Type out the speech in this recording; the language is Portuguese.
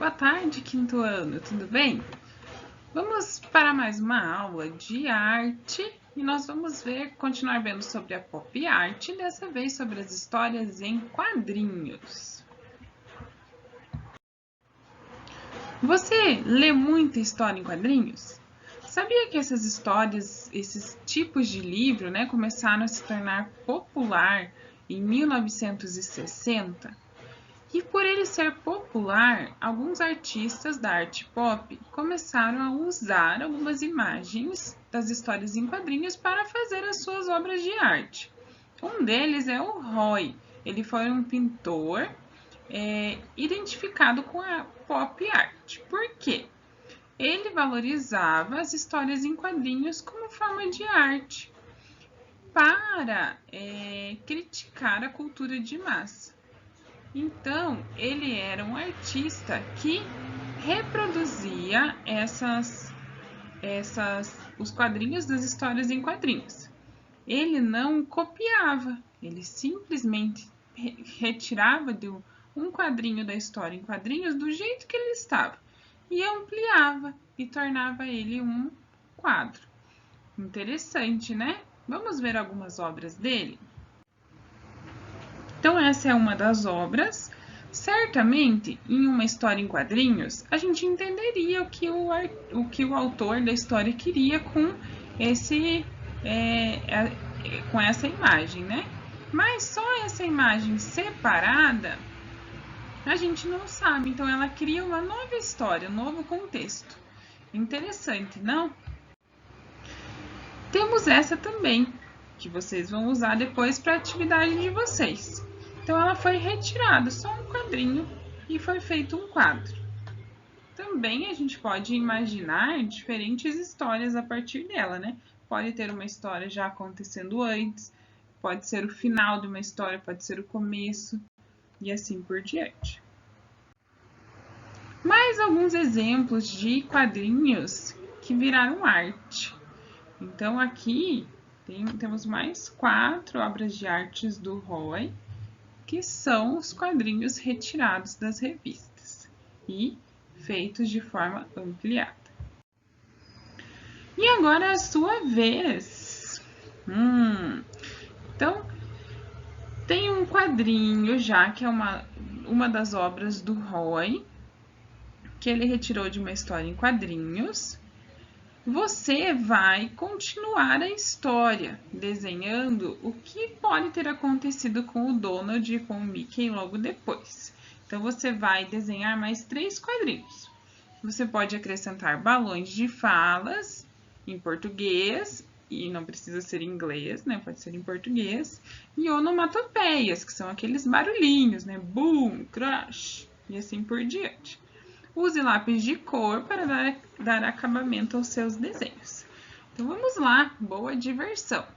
Boa tarde, quinto ano, tudo bem? Vamos para mais uma aula de arte e nós vamos continuar vendo sobre a pop art, dessa vez sobre as histórias em quadrinhos. Você lê muita história em quadrinhos? Sabia que essas histórias, esses tipos de livro, começaram a se tornar popular em 1960? E por ele ser popular, alguns artistas da arte pop começaram a usar algumas imagens das histórias em quadrinhos para fazer as suas obras de arte. Um deles é o Roy. Ele foi um pintor identificado com a pop art. Por quê? Ele valorizava as histórias em quadrinhos como forma de arte para criticar a cultura de massa. Então, ele era um artista que reproduzia os quadrinhos das histórias em quadrinhos. Ele não copiava, ele simplesmente retirava um quadrinho da história em quadrinhos do jeito que ele estava e ampliava e tornava ele um quadro. Interessante, né? Vamos ver algumas obras dele? Então, essa é uma das obras. Certamente, em uma história em quadrinhos, a gente entenderia o que o autor da história queria com com essa imagem, né? Mas só essa imagem separada, a gente não sabe. Então, ela cria uma nova história, um novo contexto. Interessante, não? Temos essa também, que vocês vão usar depois para a atividade de vocês. Então, ela foi retirada, só um quadrinho, e foi feito um quadro. Também a gente pode imaginar diferentes histórias a partir dela, né? Pode ter uma história já acontecendo antes, pode ser o final de uma história, pode ser o começo, e assim por diante. Mais alguns exemplos de quadrinhos que viraram arte. Então, aqui temos mais 4 obras de artes do Roy, que são os quadrinhos retirados das revistas e feitos de forma ampliada. E agora é a sua vez. Então, tem um quadrinho já, que é uma das obras do Roy, que ele retirou de uma história em quadrinhos. Você vai continuar a história, desenhando o que pode ter acontecido com o Donald e com o Mickey logo depois. Então, você vai desenhar mais 3 quadrinhos. Você pode acrescentar balões de falas em português, e não precisa ser em inglês, né? Pode ser em português. E onomatopeias, que são aqueles barulhinhos, né? Boom, crash, e assim por diante. Use lápis de cor para dar acabamento aos seus desenhos. Então, vamos lá, boa diversão!